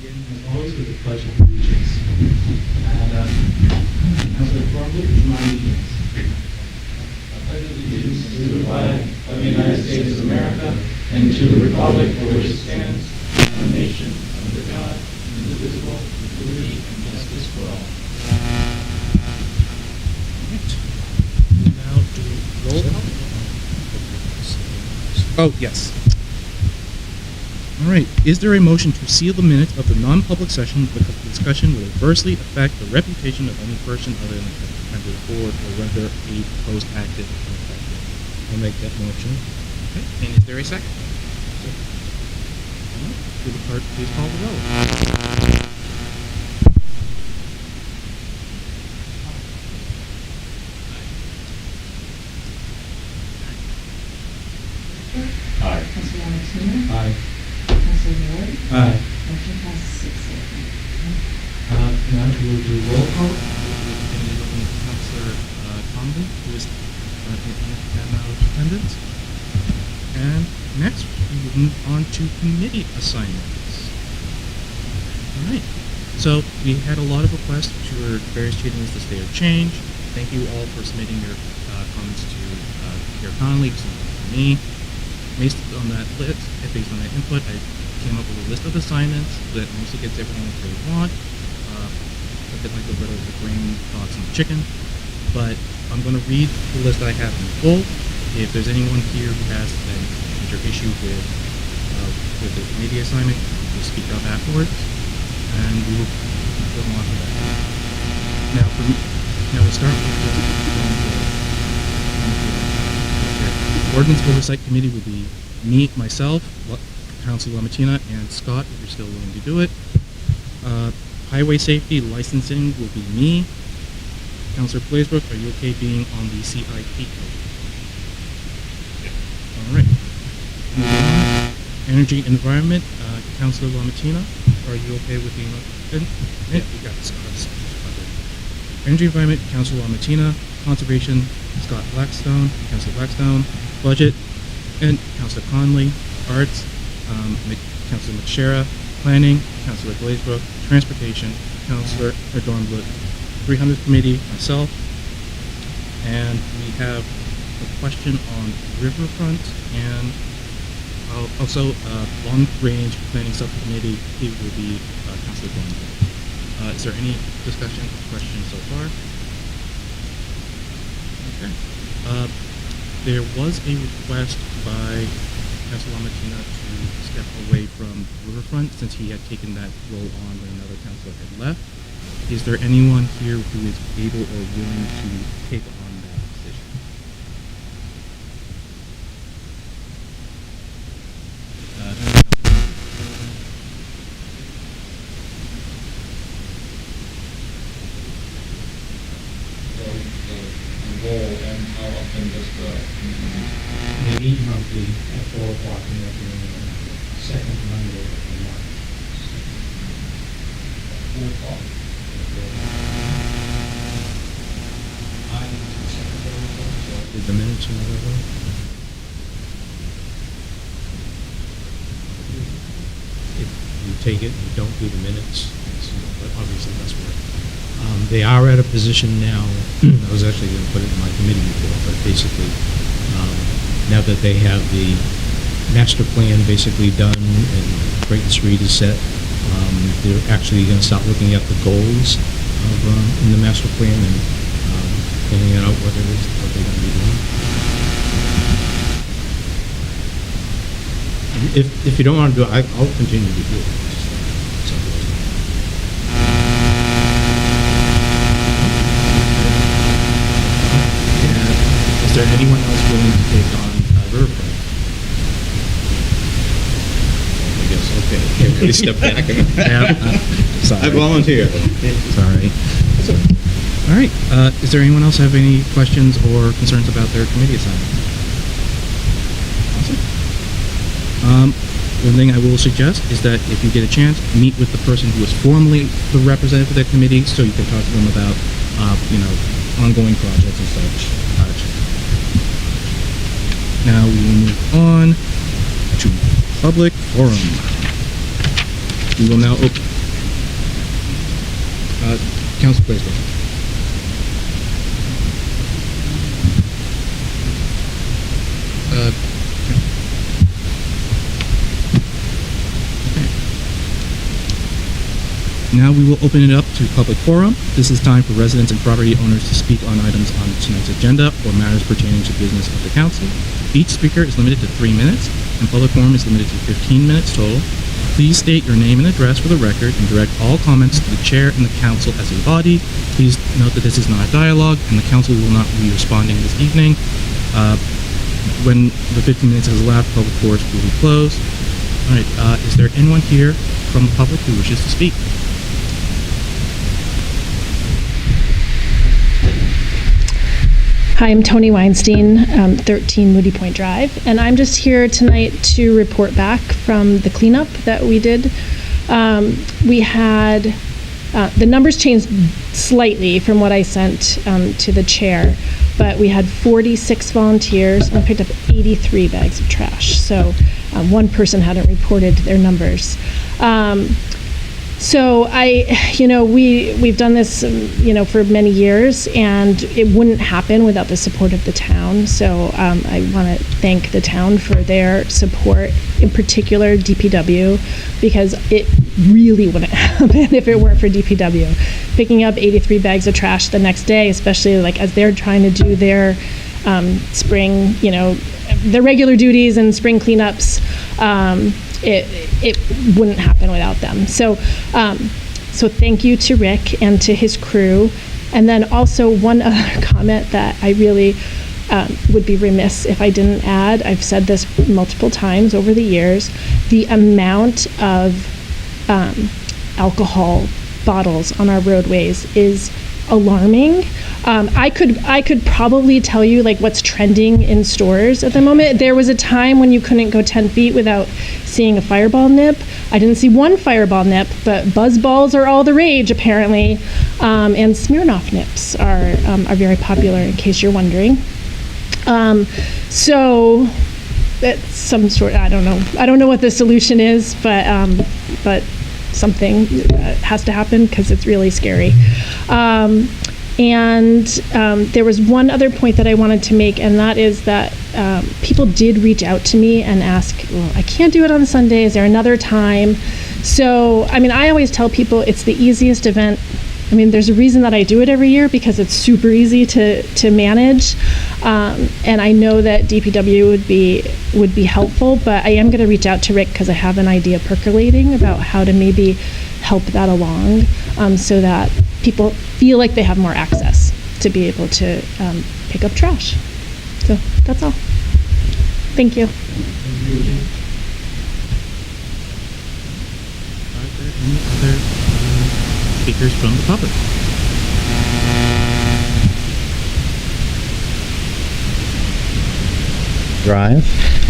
Beginning as always with the Pledge of Allegiance. And Councilor Thornwood, would you mind leading us? I pledge allegiance to the flag of the United States of America and to the republic for which it stands, one nation, under God, indivisible, with liberty and justice for all. Now do roll call. Oh, yes. All right. Is there a motion to seal the minutes of the non-public session because the discussion will adversely affect the reputation of any person other than the member of the board or render a proposed action ineffective? I'll make that motion. Okay. And is there a second? All right. Will the clerk please call the roll? Aye. Councilor Martina? Aye. Councilor Ward? Aye. Motion passes 6-0. Now we will do roll call. Councilor Conley, who is now attendance. And next, we will move on to committee assignments. All right. So we had a lot of requests to various meetings to stay or change. Thank you all for submitting your comments to Pierre Conley, to me. Based on that list, based on that input, I came up with a list of assignments that mostly gets everyone what they want. A bit like a bit of the grain, thoughts, and chicken. But I'm going to read the list that I have in full. If there's anyone here who has a major issue with the committee assignment, we'll speak up afterwards, and we will go on to that. Now, we'll start with Ordinance Oversight Committee will be me, myself, Councilor Martina, and Scott, if you're still willing to do it. Highway Safety Licensing will be me. Councilor Blaisbrook, are you okay being on the CIP committee? All right. Moving on. Energy Environment, Councilor Martina, are you okay with being on? Yeah, we got this. Energy Environment, Councilor Martina. Conservation, Scott Blackstone, Councilor Blackstone. Budget, and Councilor Conley. Arts, Councilor McShera. Planning, Councilor Blaisbrook. Transportation, Councilor Dornblut. 300 Committee, myself. And we have a question on Riverfront and also Long Range Planning Subcommittee. It will be Councilor Dornblut. Is there any discussion or questions so far? Okay. There was a request by Councilor Martina to step away from Riverfront since he had taken that role on when another councilor had left. Is there anyone here who is able or willing to take on that position? And how often does They meet monthly at 4 o'clock in the afternoon, second Monday of the month. 4 o'clock? Did the minutes or whatever? If you take it, you don't do the minutes, but obviously that's work. They are at a position now, I was actually going to put it in my committee report, but basically, now that they have the master plan basically done and Creighton Street is set, they're actually going to start looking at the goals of, in the master plan and planning out what it is, what they're going to be doing. If you don't want to do it, I'll continue to do it. Is there anyone else willing to take on Riverfront? I guess, okay. Everybody step back. Sorry. I volunteer. Sorry. All right. Is there anyone else have any questions or concerns about their committee assignment? Awesome. One thing I will suggest is that if you get a chance, meet with the person who is formerly the representative of that committee, so you can talk to them about, ongoing projects and such. Now we will move on to public forum. We will now open. Council Blaisdell. Now we will open it up to public forum. This is time for residents and property owners to speak on items on tonight's agenda or matters pertaining to business of the council. Each speaker is limited to 3 minutes, and public forum is limited to 15 minutes total. Please state your name and address for the record and direct all comments to the chair and the council as a body. Please note that this is not a dialogue, and the council will not be responding this evening. When the 15 minutes has elapsed, public forum will be closed. All right, is there anyone here from the public who wishes to speak? Hi, I'm Tony Weinstein, 13 Moody Point Drive, and I'm just here tonight to report back from the cleanup that we did. We had, the numbers changed slightly from what I sent to the chair, but we had 46 volunteers and we picked up 83 bags of trash. So one person hadn't reported their numbers. So we've done this, for many years, and it wouldn't happen without the support of the town. So I want to thank the town for their support, in particular DPW, because it really wouldn't happen if it weren't for DPW. Picking up 83 bags of trash the next day, especially like as they're trying to do their spring, their regular duties and spring cleanups. It wouldn't happen without them. So thank you to Rick and to his crew. And then also one other comment that I really would be remiss if I didn't add. I've said this multiple times over the years. The amount of alcohol bottles on our roadways is alarming. I could probably tell you like what's trending in stores at the moment. There was a time when you couldn't go 10 feet without seeing a Fireball nip. I didn't see one Fireball nip, but Buzz Balls are all the rage apparently, and Smirnoff nips are very popular, in case you're wondering. So that's some sort. I don't know what the solution is, but something has to happen because it's really scary. And there was one other point that I wanted to make, and that is that people did reach out to me and ask, well, I can't do it on Sunday. Is there another time? So, I always tell people it's the easiest event. There's a reason that I do it every year, because it's super easy to manage. And I know that DPW would be helpful, but I am going to reach out to Rick because I have an idea percolating about how to maybe help that along, so that people feel like they have more access to be able to pick up trash. So that's all. Thank you. Are there any other speakers from the public? Drive.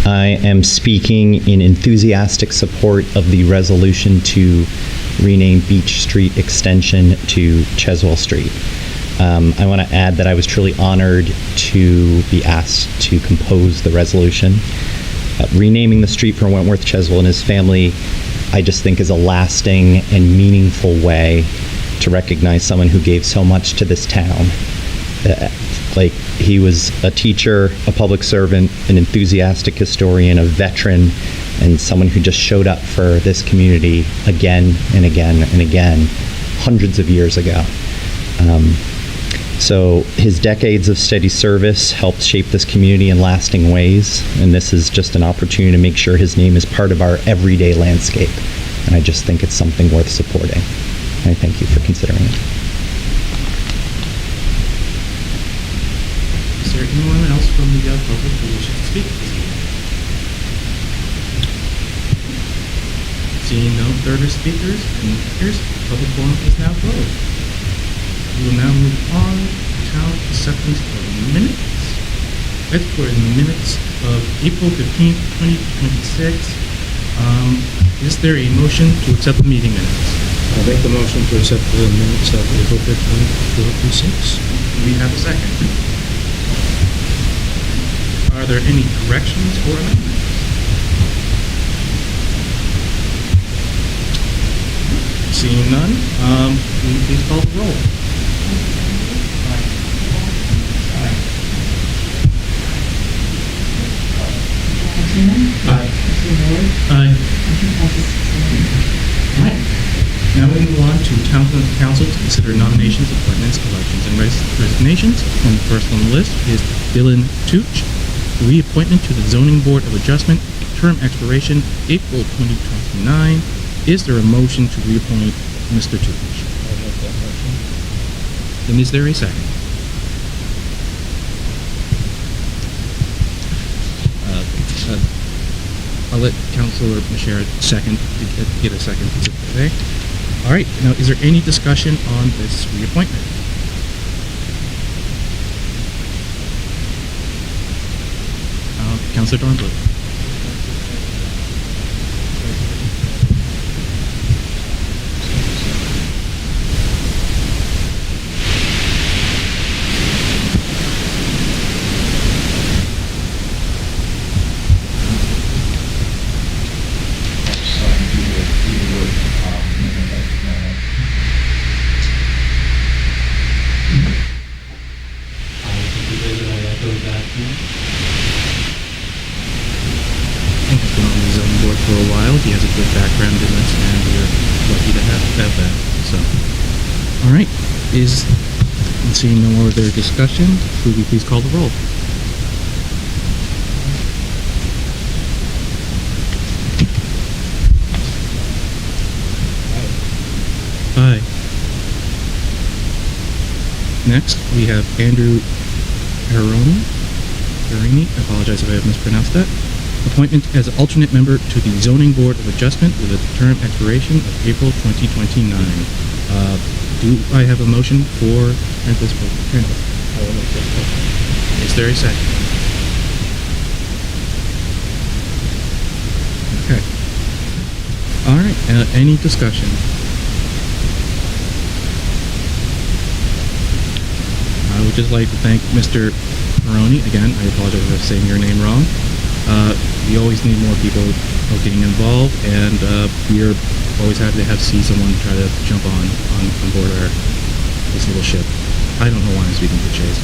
I am speaking in enthusiastic support of the resolution to rename Beech Street Extension to Cheswill Street. I want to add that I was truly honored to be asked to compose the resolution. Renaming the street for Wentworth Cheswill and his family, I just think, is a lasting and meaningful way to recognize someone who gave so much to this town. He was a teacher, a public servant, an enthusiastic historian, a veteran, and someone who just showed up for this community again and again and again, hundreds of years ago. So his decades of steady service helped shape this community in lasting ways, and this is just an opportunity to make sure his name is part of our everyday landscape. And I just think it's something worth supporting. And I thank you for considering it. Is there anyone else from the public who wishes to speak? Seeing no further speakers and speakers, public forum is now closed. We will now move on to town acceptance of minutes. That's for the minutes of April 15th, 2026. Is there a motion to accept the meeting minutes? I'll make the motion to accept the minutes of April 15th, 2026. Do we have a second? Are there any corrections or amendments? Seeing none, will you please call the roll? Martina? Aye. Counselor Ward? Aye. Motion passes 6-0. Right. Now we move on to town council to consider nominations, appointments, elections, and resignations. And the first on the list is Dylan Tooch, reappointment to the Zoning Board of Adjustment, term expiration April 2029. Is there a motion to reappoint Mr. Tooch? I'll make that motion. And is there a second? I'll let Councilor Mashera second, to get a second. Okay. All right. Now, is there any discussion on this reappointment? Councilor Dornbluth. He's been on the zoning board for a while. He has a good background in this, and we're lucky to have that. So, all right. Seeing no other discussion, would we please call the roll? Aye. Next, we have Andrew Pieroni. I apologize if I have mispronounced that. Appointment as an alternate member to the Zoning Board of Adjustment with a term expiration of April 2029. Do I have a motion for this? I will make that motion. Is there a second? Okay. All right. Any discussion? I would just like to thank Mr. Pieroni. Again, I apologize for saying your name wrong. We always need more people getting involved, and we're always happy to see someone try to jump on board this little ship. I don't know why I'm speaking to Chase.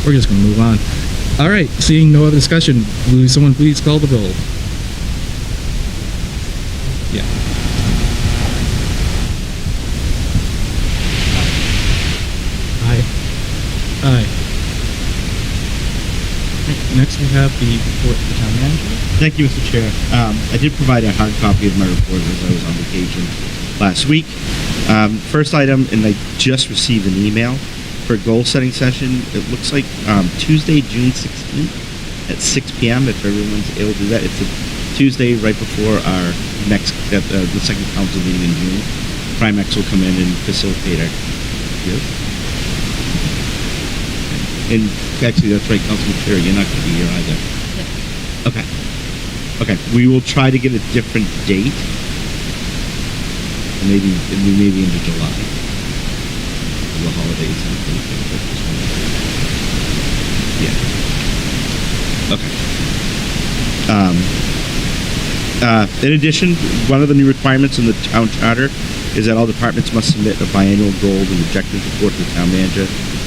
We're just going to move on. All right, seeing no other discussion, will someone please call the roll? Yeah. Aye. Aye. Next, we have the report of the town manager. Thank you, Mr. Chair. I did provide a hard copy of my report as I was on vacation last week. First item, and I just received an email for a goal-setting session. It looks like Tuesday, June 16th at 6 p.m. if everyone's able to do that. It's a Tuesday right before our next, the second council meeting in June. Primex will come in and facilitate our year. And actually, that's right, Councilman Cherry, you're not going to be here either. Okay. Okay, we will try to get a different date. Maybe into July. The holidays and things like that. Yeah. Okay. In addition, one of the new requirements in the town charter is that all departments must submit a biannual goal and objective report to the town manager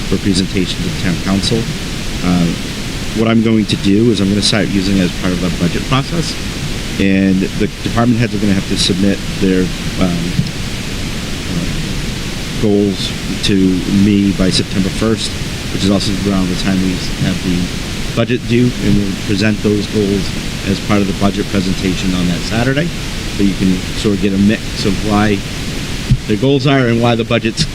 for presentation to the town council. What I'm going to do is I'm going to start using it as part of our budget process, and the department heads are going to have to submit their goals to me by September 1st, which is also around the time we have the budget due, and we'll present those goals as part of the budget presentation on that Saturday, so you can sort of get a mix of why their goals are and why the budget's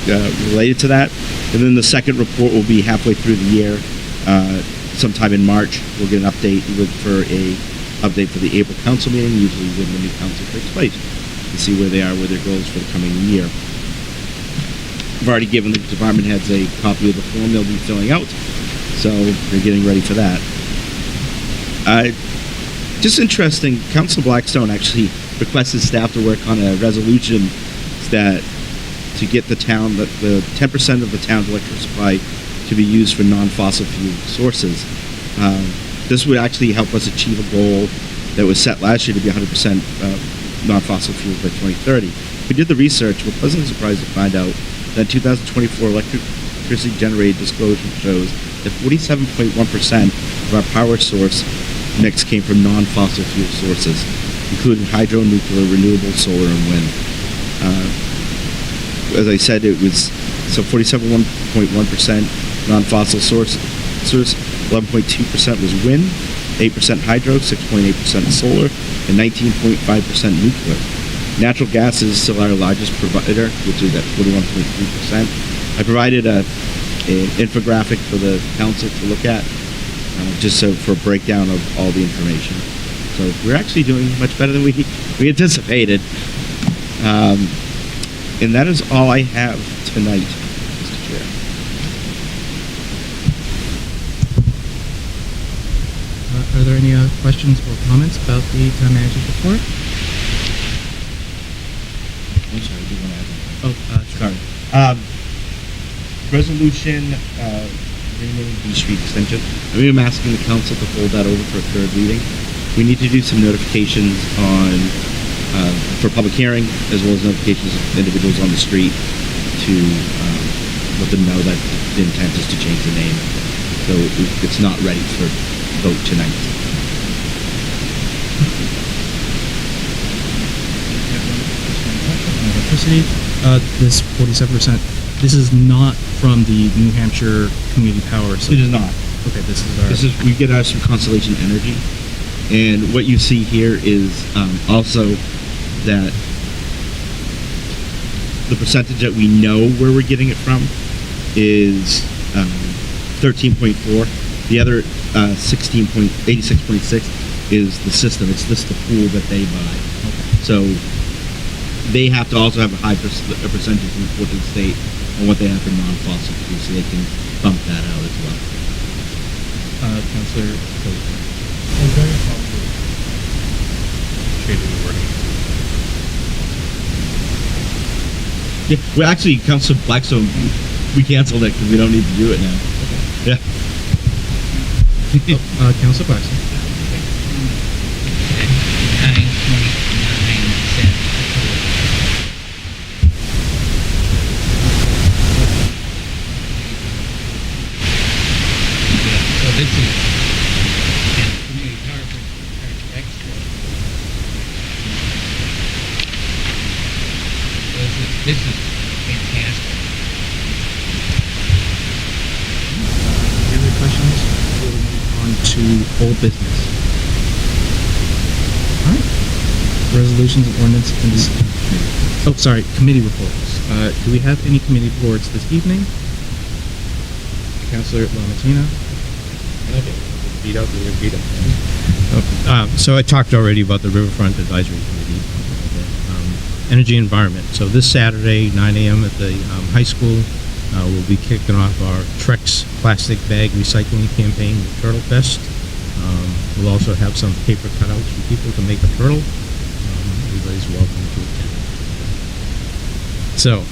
related to that. And then the second report will be halfway through the year. Sometime in March, we'll get an update for the April council meeting, usually when the new council takes place, to see where they are with their goals for the coming year. I've already given the department heads a copy of the form they'll be filling out, so they're getting ready for that. Just interesting, Councilor Blackstone actually requested staff to work on a resolution that to get the town, the 10% of the town's electric supply to be used for non-fossil fuel sources. This would actually help us achieve a goal that was set last year to be 100% non-fossil fuels by 2030. We did the research. We're pleasantly surprised to find out that 2024 electricity generated disclosure shows that 47.1% of our power source mix came from non-fossil fuel sources, including hydro, nuclear, renewable, solar, and wind. As I said, it was 47.1% non-fossil sources, 11.2% was wind, 8% hydro, 6.8% solar, and 19.5% nuclear. Natural gas is still our largest provider, which is at 41.3%. I provided an infographic for the council to look at, just so for a breakdown of all the information. So we're actually doing much better than we anticipated. And that is all I have tonight, Mr. Chair. Are there any questions or comments about the town manager's report? I'm sorry, do you want to add something? Oh, sure. Sorry. Resolution renaming Beech Street Extension. I'm asking the council to hold that over for a third reading. We need to do some notifications on for public hearing, as well as notifications of individuals on the street to let them know that the intent is to change the name. So it's not ready for vote tonight. Electricity, this 47%, this is not from the New Hampshire Community Power. So It is not. Okay, this is our... We get ours from Constellation Energy. And what you see here is also that the percentage that we know where we're getting it from is 13.4. The other 86.6 is the system. It's just the pool that they buy. Okay. So they have to also have a high percentage to report to the state on what they have for non-fossil fuels, so they can bump that out as well. Councilor... Changing the wording. Yeah, well, actually, Councilor Blackstone, we canceled it because we don't need to do it now. Yeah. Councilor Blackstone. 9:29. So this is community power extra. This is fantastic. Any other questions? We'll move on to old business. All right. Resolutions and ordinance and committee reports. Do we have any committee reports this evening? Councilor Lamatina. Beat up. So I talked already about the Riverfront Advisory Committee. Energy Environment. So this Saturday, 9 a.m. at the high school, we'll be kicking off our Trex plastic bag recycling campaign with Turtle Fest. We'll also have some paper cutouts for people to make a turtle. Everybody's welcome to attend. So,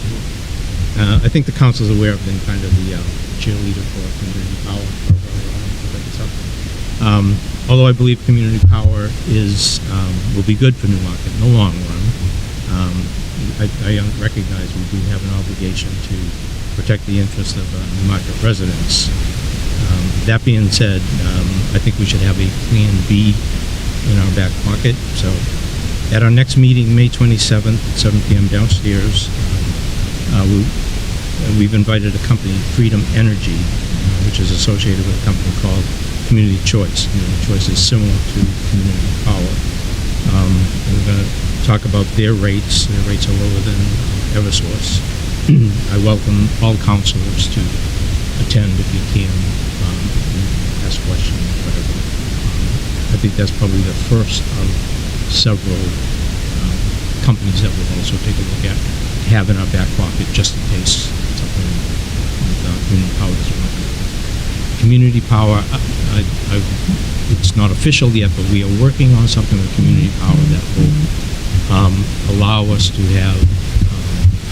I think the council's aware of being kind of the cheerleader for community power. Although I believe community power will be good for Newmarket in the long run, I recognize we do have an obligation to protect the interests of Newmarket residents. That being said, I think we should have a Plan B in our back pocket. So at our next meeting, May 27th at 7 p.m. downstairs, we've invited a company, Freedom Energy, which is associated with a company called Community Choice. Community Choice is similar to Community Power. We're going to talk about their rates. Their rates are lower than Eversource. I welcome all councilors to attend if you can, ask questions, whatever. I think that's probably the first of several companies that we'll also take a look at, have in our back pocket just in case something with community power doesn't work. Community power, it's not official yet, but we are working on something with community power that will allow us to have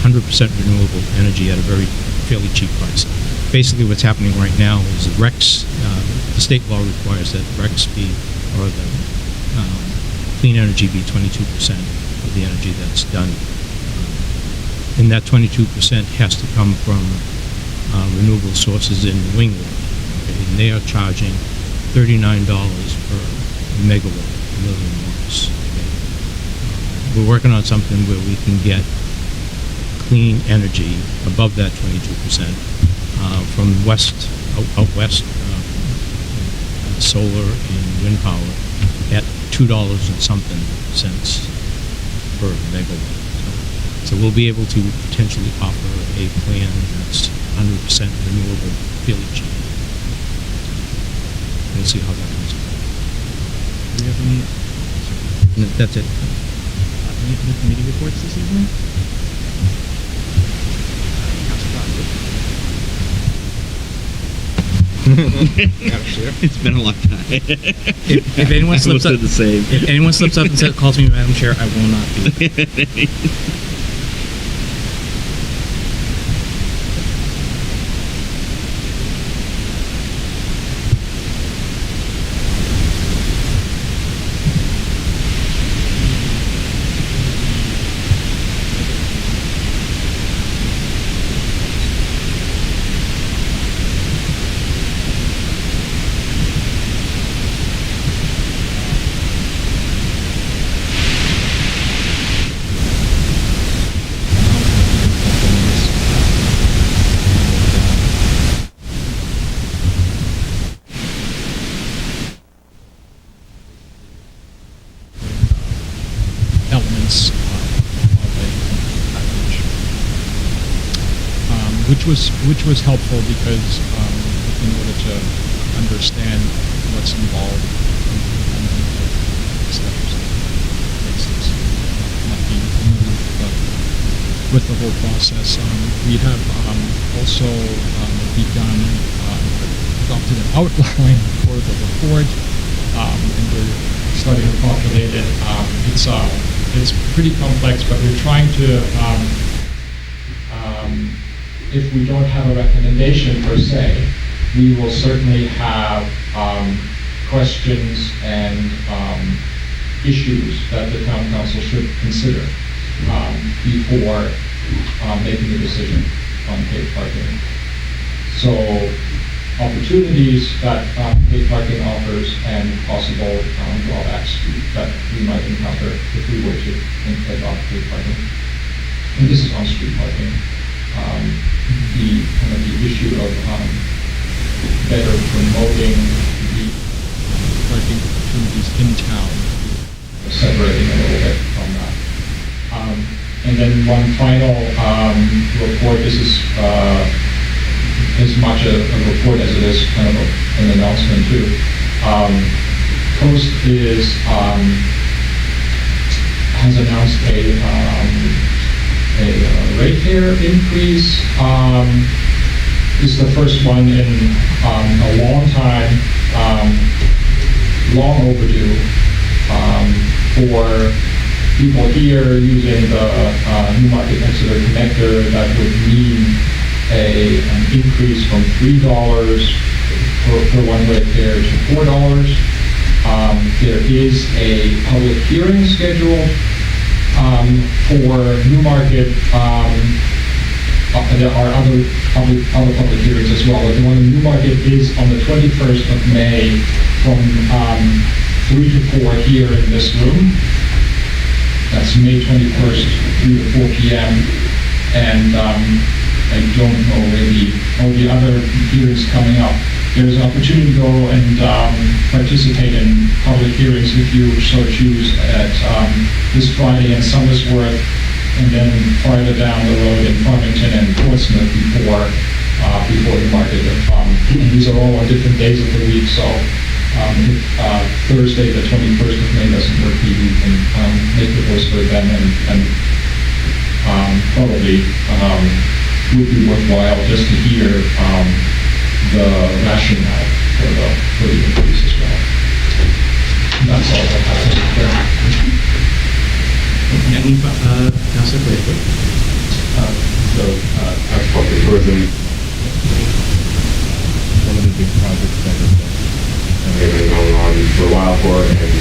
100% renewable energy at a fairly cheap price. Basically, what's happening right now is the RECs, the state law requires that RECs be, or the clean energy be 22% of the energy that's done. And that 22% has to come from renewable sources in New England. Okay? And they are charging $39 per megawatt, a million watts. Okay? We're working on something where we can get clean energy above that 22% from out west, solar and wind power at $2 and something cents per megawatt. So we'll be able to potentially offer a plan that's 100% renewable, fairly cheap. We'll see how that comes about. Do we have any, That's it. any committee reports this evening? It's been a long time. If anyone I slips almost up, did the same. if anyone slips up and calls me Madam Chair, I will not be. Elements of a package, which was helpful because in order to understand what's involved and steps, not being familiar with the whole process. We have also begun adopted an outline for the report, and we're starting to populate it. It's pretty complex, but we're trying to, if we don't have a recommendation per se, we will certainly have questions and issues that the town council should consider before making a decision on paid parking. So opportunities that paid parking offers and possible drawbacks that we might encounter if we were to adopt paid parking. And this is on street parking. The issue of better promoting the parking opportunities in town, separating a little bit from that. And then one final report. This is as much a report as it is kind of an announcement too. Coast has announced a rate fare increase. This is the first one in a long time, long overdue, for people here using the Newmarket Exeter connector. That would mean an increase from $3 per one-way fare to $4. There is a public hearing scheduled for Newmarket. There are other public hearings as well, but the one in Newmarket is on the 21st of May from 3 to 4 here in this room. That's May 21st, 3 to 4 p.m. And I don't know really all the other hearings coming up. There's an opportunity to go and participate in public hearings if you so choose at this Friday in Somersworth, and then farther down the road in Farmington and Portsmouth before the market. And these are all on different days of the week, so if Thursday the 21st of May doesn't work for you, you can make the voice for them, and probably would be worthwhile just to hear the rationale for the increase as well. And that's all I have to say. Any, Councilor Braithwaite? Agriculture tourism, one of the big projects that have been going on for a while for, and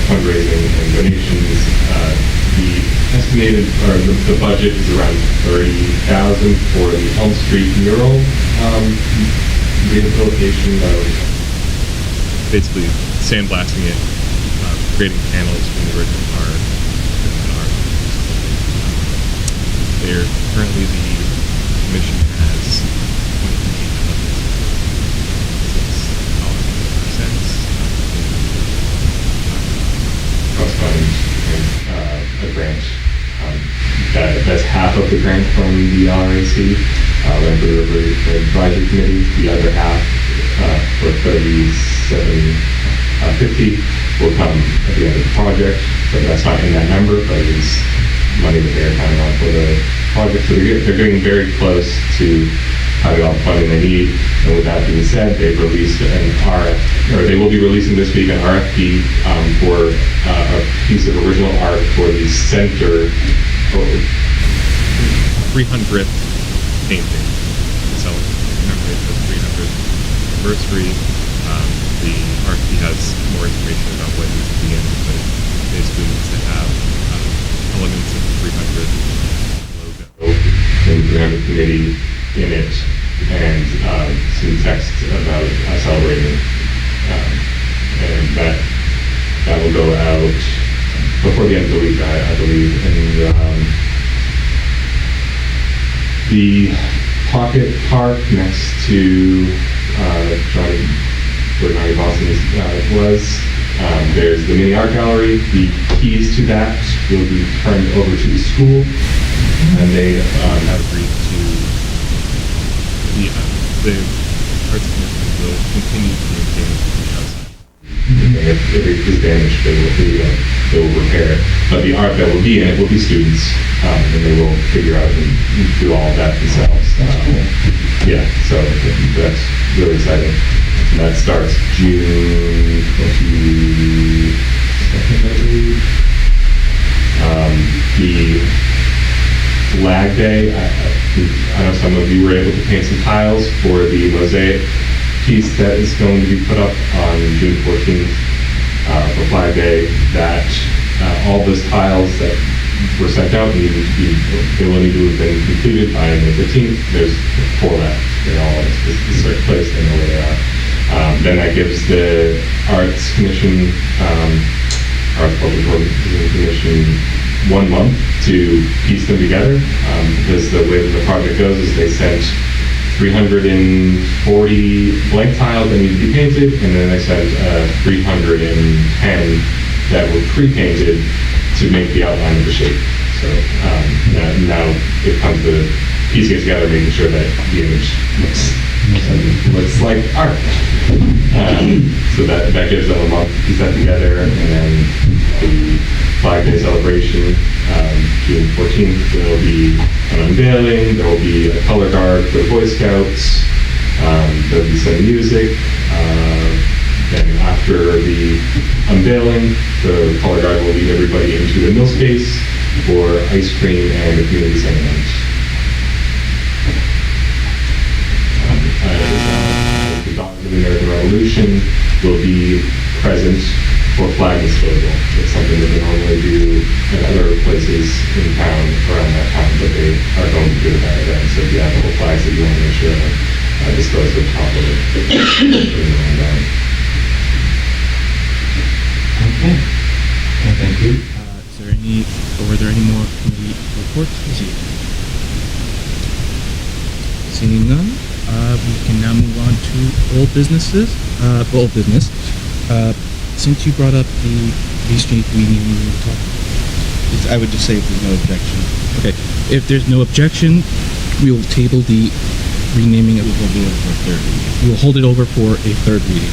fundraising and donations. The estimated, or the budget is around 30,000 for the Elm Street mural rehabilitation of basically sandblasting it, creating panels from the original art. They're currently, the commission has trust fund and a grant. That's half of the grant from the LRAC, Land River Advisory Committee. The other half, for $37.50, will come at the end of the project. But that's not in that number, but it's money that they're counting on for the project. So they're getting very close to having all the funding they need. And with that being said, they've released an they will be releasing this week an RFP for a piece of original art for the center 300th painting. So commemorate the 300th anniversary. The RFP has more information about what needs to be in, but it basically needs to have elements of the 300th logo and the 300th committee in it, and some text about celebrating. And that will go out before the end of the week, I believe. And the Pocket Park next to where Johnny Boston was, there's the mini art gallery. The keys to that will be turned over to the school, and they have agreed to the arts commission will continue to maintain the outside. If it is damaged, they will repair it. But the art that will be in it will be students, and they will figure out and do all of that themselves. Yeah, so that's really exciting. And that starts June 22nd, I believe. The Flag Day, I know some of you were able to paint some tiles for the mosaic piece that is going to be put up on June 14th for Flag Day. That all those tiles that were sent out they will need to have been completed by May 15th. There's 4 left. They're all in a certain place. They know where they are. Then that gives the Arts Commission, Arts Public Works Commission, 1 month to piece them together, because the way that the project goes is they sent 340 blank tiles that need to be painted, and then they sent 310 that were pre-painted to make the outline of the shape. So now it comes to piecing it together, making sure that the image looks like art. So that gives them a month to piece that together, and then the Flag Day celebration, June 14th, there will be an unveiling, there will be a color guard for the Boy Scouts, there will be some music, then after the unveiling, the color guard will lead everybody into the mill space for ice cream and a community sentiment. The Daughters of the American Revolution will be present for flag disposal. It's something that they normally do at other places in town, around that town, but they are going to do that event. So if you have little flags that you want to make sure are disposed of properly. Okay. Well, thank you. Were there any more committee reports this evening? Seeing none, we can now move on to old business. Since you brought up the Beech St, we need to talk. I would just say if there's no objection. Okay, if there's no objection, we will table the renaming of. We will hold it over for a third reading.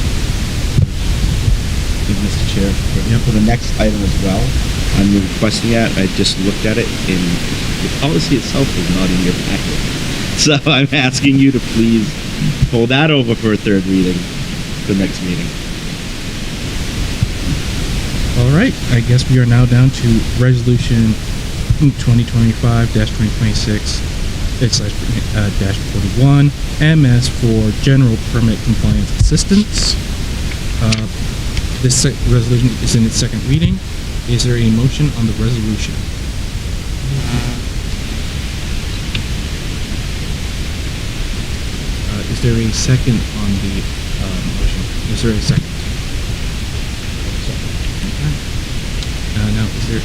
Mr. Chair, for the next item as well, I'm requesting that. I just looked at it, and the policy itself is not in your packet. So I'm asking you to please hold that over for a third reading for the next meeting. All right, I guess we are now down to resolution 2025-2026/41 MS for general permit compliance assistance. This resolution is in its second reading. Is there a motion on the resolution? Is there a second on the motion? Is there a second? Okay. Now, is there?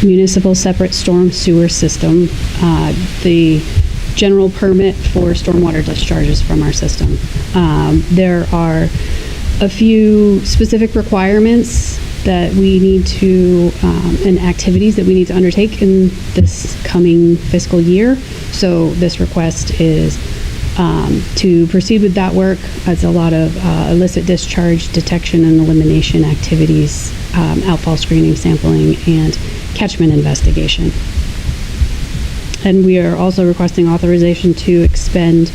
Municipal separate storm sewer system, the general permit for stormwater discharges from our system. There are a few specific requirements that we need to, and activities that we need to undertake in this coming fiscal year. So this request is to proceed with that work. It's a lot of illicit discharge detection and elimination activities, outfall screening, sampling, and catchment investigation. And we are also requesting authorization to expend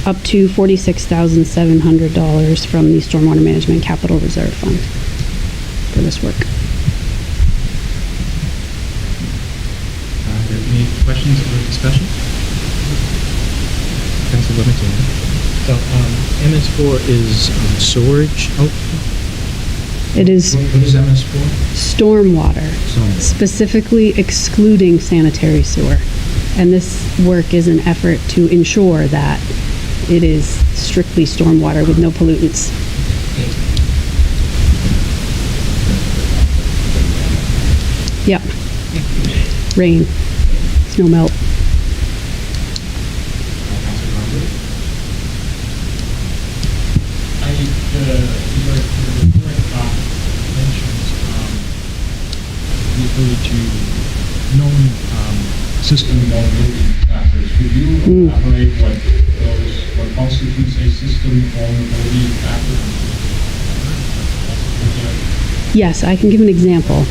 up to $46,700 from the Stormwater Management Capital Reserve Fund for this work. Are there any questions or discussion? Councilor Levington. So, MS4 is storage. Oh, It is what is MS4? stormwater, specifically excluding sanitary sewer. And this work is an effort to ensure that it is strictly stormwater with no pollutants. Yep. Rain, snow melt. The report mentions the ability to known system vulnerability factors. Could you elaborate what constitutes a system vulnerability factor? Yes, I can give an example.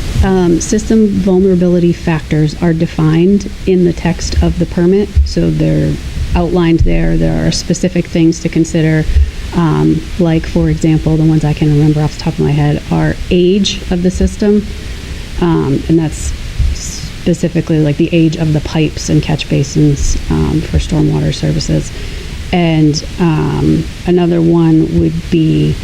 System vulnerability factors are defined in the text of the permit, so they're outlined there. There are specific things to consider, like, for example, the ones I can remember off the top of my head are age of the system, and that's specifically like the age of the pipes and catch basins for stormwater services. And another one would be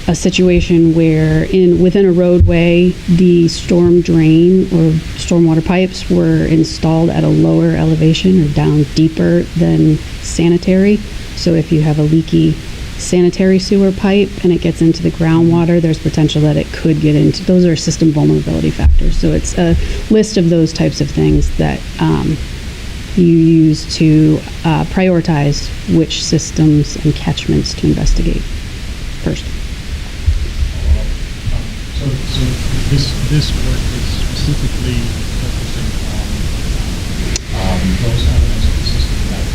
a situation where within a roadway, the storm drain or stormwater pipes were installed at a lower elevation or down deeper than sanitary. So if you have a leaky sanitary sewer pipe and it gets into the groundwater, there's potential that it could get into, those are system vulnerability factors. So it's a list of those types of things that you use to prioritize which systems and catchments to investigate first. So this work is specifically focusing on those elements of the system that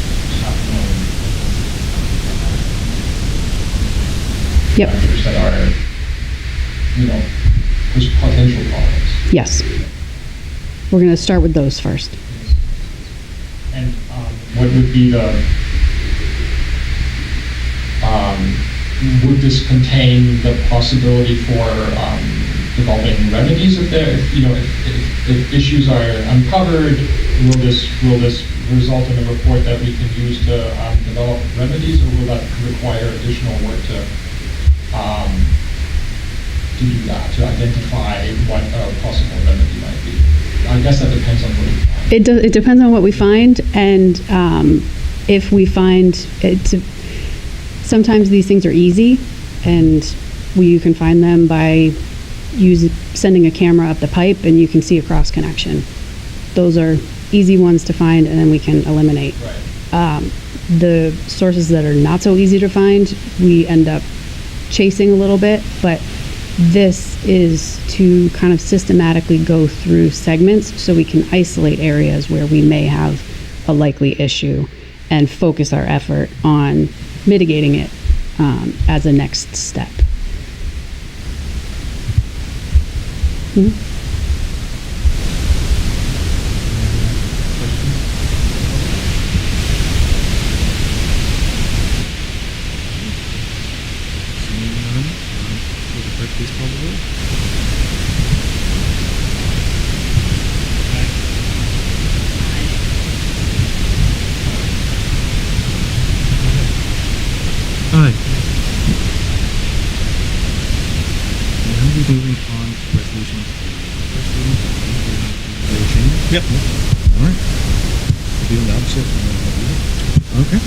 have known Yep. factors that are, there's potential problems. Yes. We're going to start with those first. And what would be would this contain the possibility for developing remedies if issues are uncovered? Will this result in a report that we can use to develop remedies, or will that require additional work to do that, to identify what a possible remedy might be? I guess that depends on what we find. It depends on what we find, and if we find it. Sometimes these things are easy, and you can find them by sending a camera up the pipe, and you can see a cross connection. Those are easy ones to find, and then we can eliminate. Right. The sources that are not so easy to find, we end up chasing a little bit, but this is to kind of systematically go through segments so we can isolate areas where we may have a likely issue and focus our effort on mitigating it as a next step. Seeing none, will the clerk please call the roll? Okay.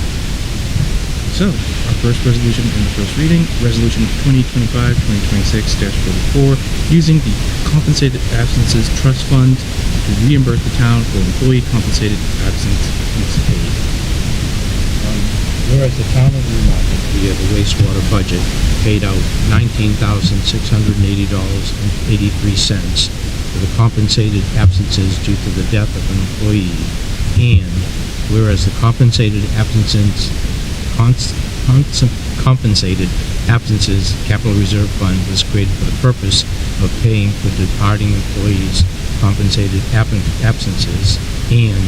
So, our first resolution in the first reading, Resolution 2025-2026-44, using the Compensated Absences Trust Fund to reimburse the town for employee compensated absences paid. Whereas the town of Newmarket, via the wastewater budget, paid out $19,680.83 for the compensated absences due to the death of an employee, and whereas the compensated absences capital reserve fund was created for the purpose of paying for departing employees' compensated absences, and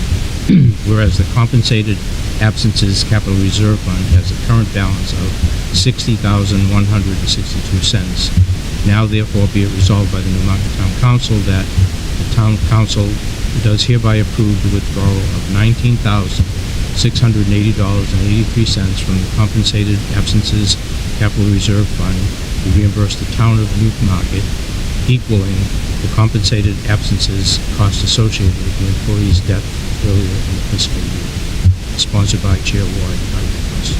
whereas the compensated absences capital reserve fund has a current balance of $60,162. Now therefore be it resolved by the Newmarket Town Council that the Town Council does hereby approve the withdrawal of $19,680.83 from the compensated absences capital reserve fund to reimburse the town of Newmarket, equaling the compensated absences costs associated with the employee's death earlier in the fiscal year. Sponsored by Chair Ward, by request.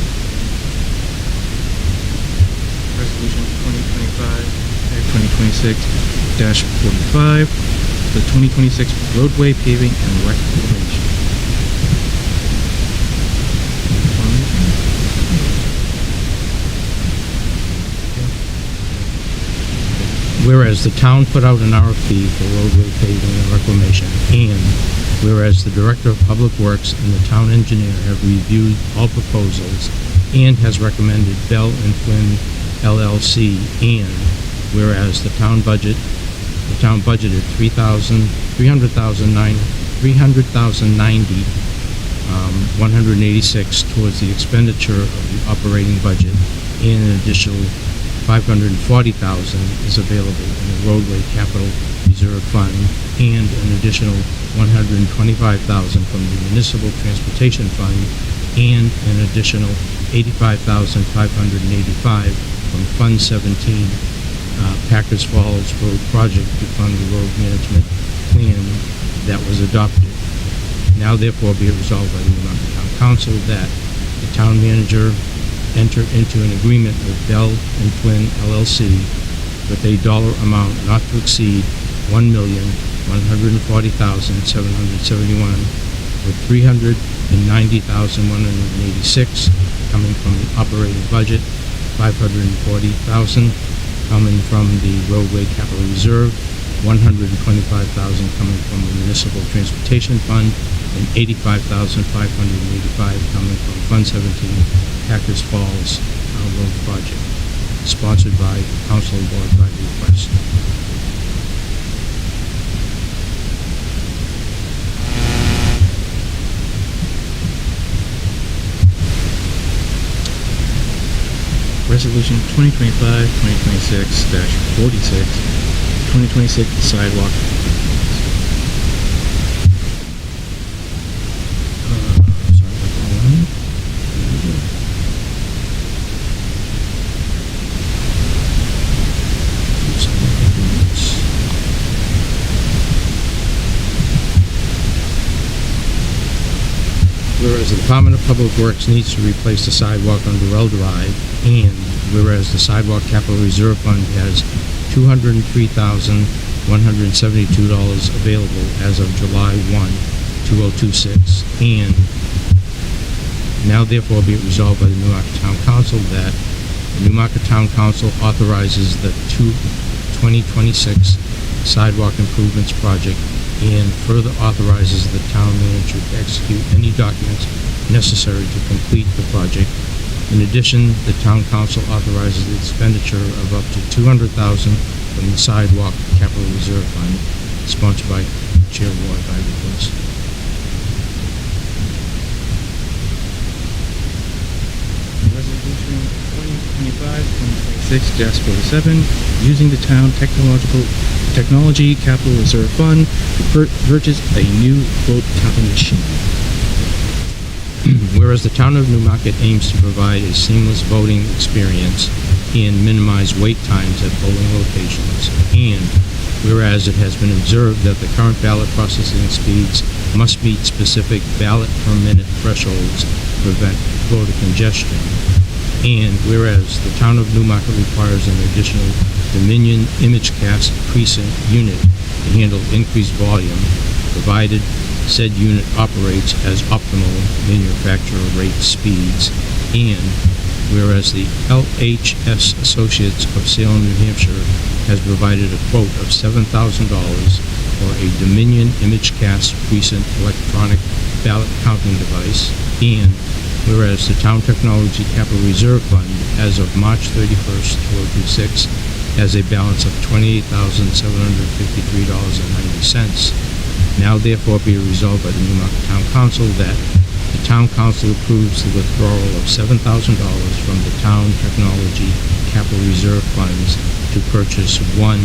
Resolution 2025-2026-45, the 2026 Roadway Paving and Reclamation. Whereas the town put out an RFP for roadway paving and reclamation, and whereas the Director of Public Works and the town engineer have reviewed all proposals and has recommended Bell and Flynn LLC, and whereas the town budgeted $300,090 towards the expenditure of the operating budget, and an additional $540,000 is available in the roadway capital reserve fund, and an additional $125,000 from the municipal transportation fund, and an additional $85,585 from Fund 17 Packers Falls Road Project to fund the road management plan that was adopted. Now therefore be it resolved by the Newmarket Town Council that the town manager enter into an agreement with Bell and Flynn LLC with a dollar amount not to exceed $1,140,771, with $390,186 coming from the operating budget, $540,000 coming from the roadway capital reserve, $125,000 coming from the municipal transportation fund, and $85,585 coming from Fund 17 Packers Falls Road Project, sponsored by Council Board by request. Resolution 2025-2026-46, 2026 Sidewalk. Whereas the Department of Public Works needs to replace the sidewalk on Durrell Drive, and whereas the Sidewalk Capital Reserve Fund has $203,172 available as of July 1, 2026, and now therefore be it resolved by the Newmarket Town Council that the Newmarket Town Council authorizes the 2026 sidewalk improvements project, and further authorizes the town manager to execute any documents necessary to complete the project. In addition, the town council authorizes the expenditure of up to $200,000 from the sidewalk capital reserve fund, sponsored by Chair Ward by request. Resolution 2025-2026-47, using the town technology capital reserve fund to purchase a new vote counting machine. Whereas the town of Newmarket aims to provide a seamless voting experience and minimize wait times at polling locations, and whereas it has been observed that the current ballot processing speeds must meet specific ballot per minute thresholds prevent voter congestion. And whereas the town of Newmarket requires an additional Dominion ImageCast precinct unit to handle increased volume, provided said unit operates as optimal manufacturer rate speeds. And whereas the LHS Associates of Salem, New Hampshire has provided a quote of $7,000 for a Dominion ImageCast precinct electronic ballot counting device. And whereas the Town Technology Capital Reserve Fund, as of March 31st, 2026, has a balance of $28,753.90. Now therefore be resolved by the Newmarket Town Council that the Town Council approves the withdrawal of $7,000 from the Town Technology Capital Reserve Funds to purchase one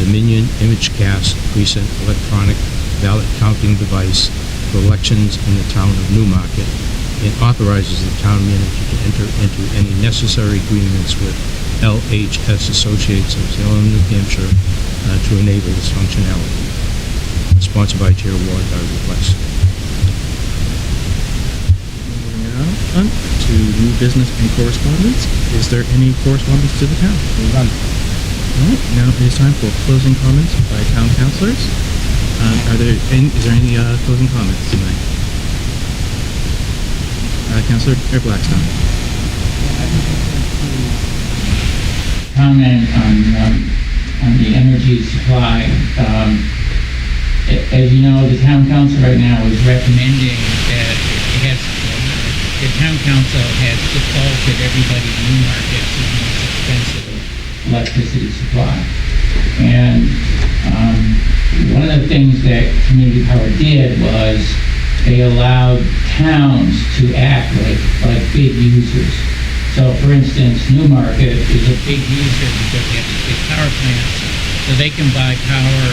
Dominion ImageCast precinct electronic ballot counting device for elections in the town of Newmarket, and authorizes the town manager to enter into any necessary agreements with LHS Associates of Salem, New Hampshire to enable this functionality. Sponsored by Chair Ward by request. Moving on to new business and correspondence. Is there any correspondence to the town? None. All right, now it is time for closing comments by town councilors. Is there any closing comments tonight? Councilor Blackstone. Comment on the energy supply. As you know, the town council right now is recommending that the town council has defaulted everybody in Newmarket to the most expensive electricity supply. And one of the things that Community Power did was they allowed towns to act like big users. So for instance, Newmarket is a big user because they have these big power plants, so they can buy power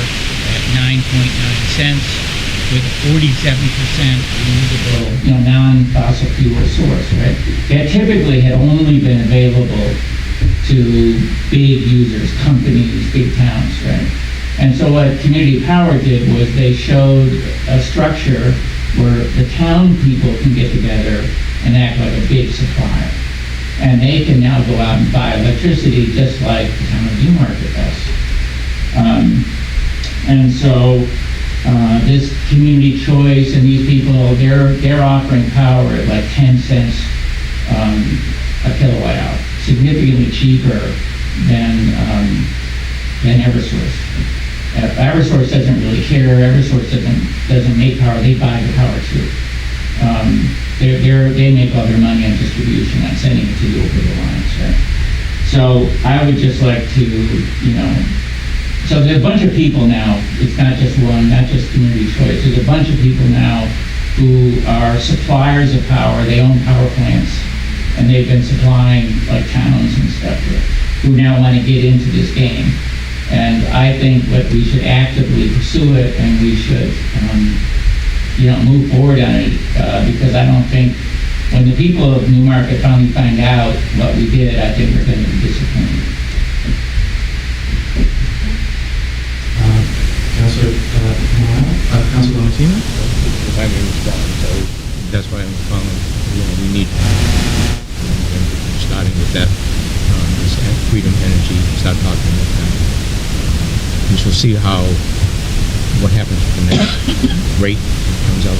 at 9.9 cents with a 47% renewable, non-fossil fuel source, right? That typically had only been available to big users, companies, big towns, right? And so what Community Power did was they showed a structure where the town people can get together and act like a big supplier. And they can now go out and buy electricity just like the town of Newmarket does. And so this community choice and these people, they're offering power at like 10 cents a kilowatt hour, significantly cheaper than Eversource. Eversource doesn't really care. Eversource doesn't make power. They buy the power too. They make all their money on distribution, on sending it to you over the lines, right? So I would just like to, so there's a bunch of people now. It's not just one, not just community choice. There's a bunch of people now who are suppliers of power. They own power plants, and they've been supplying like towns and stuff who now want to get into this game. And I think that we should actively pursue it, and we should, move forward on it, because I don't think, when the people of Newmarket finally find out what we did, I think they're going to be disappointed. Councilor Martina? If I may respond, so that's why I'm calling, we need, starting with that, this Freedom Energy, start talking about that. We shall see what happens with the next rate comes out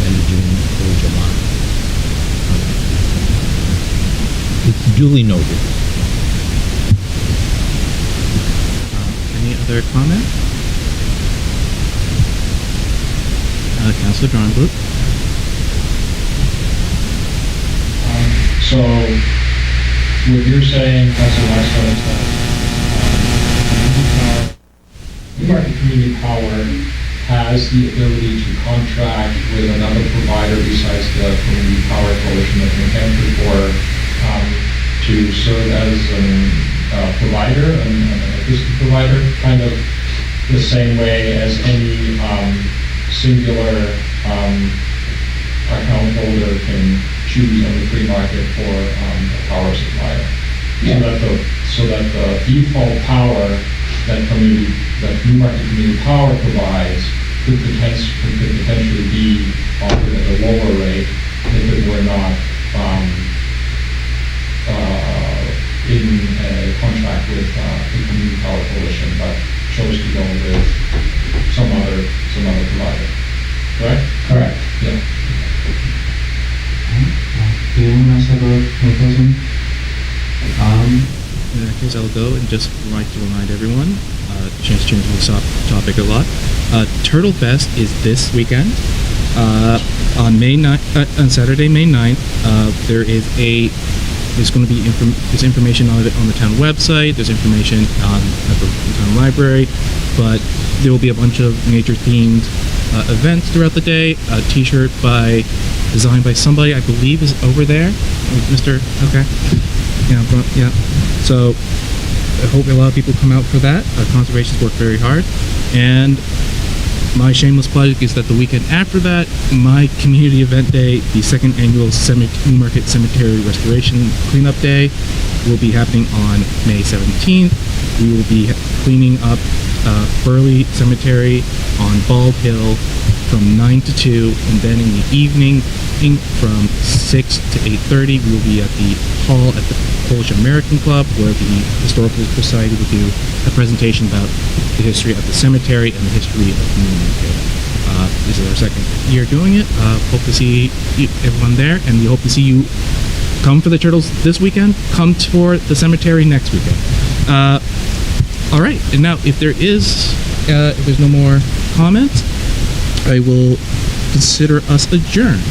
end of June, early July. It's duly noted. Any other comment? Councilor Dornbrook? So, what you're saying, Councilor Blackstone, is that Newmarket Community Power has the ability to contract with another provider besides the Community Power Coalition of New Hampshire to serve as a provider, an electricity provider, kind of the same way as any singular account holder can choose on the free market for a power supplier. Yeah. So that the default power that Newmarket Community Power provides could potentially be offered at a lower rate if it were not in a contract with the Community Power Coalition, but chose to go with some other provider. Correct? Correct. Yeah. Do anyone else have any closing? In that case, I'll go and just like to remind everyone, chance to change this topic a lot. Turtle Fest is this weekend. On Saturday, May 9th, there's going to be there's information on it on the town website. There's information at the town library, but there will be a bunch of nature-themed events throughout the day. A T-shirt designed by somebody I believe is over there, Mr. Okay, yeah. So I hope a lot of people come out for that. Conservation's worked very hard, and my shameless plug is that the weekend after that, my community event day, the second annual Newmarket Cemetery Restoration Cleanup Day, will be happening on May 17th. We will be cleaning up Burley Cemetery on Bald Hill from 9 to 2, and then in the evening from 6 to 8:30, we will be at the hall at the Polish American Club, where the Historical Society will do a presentation about the history of the cemetery and the history of Newmarket. This is our second year doing it. Hope to see everyone there, and we hope to see you come for the Turtles this weekend, come for the cemetery next weekend. All right, and now if there's no more comments, I will consider us adjourned.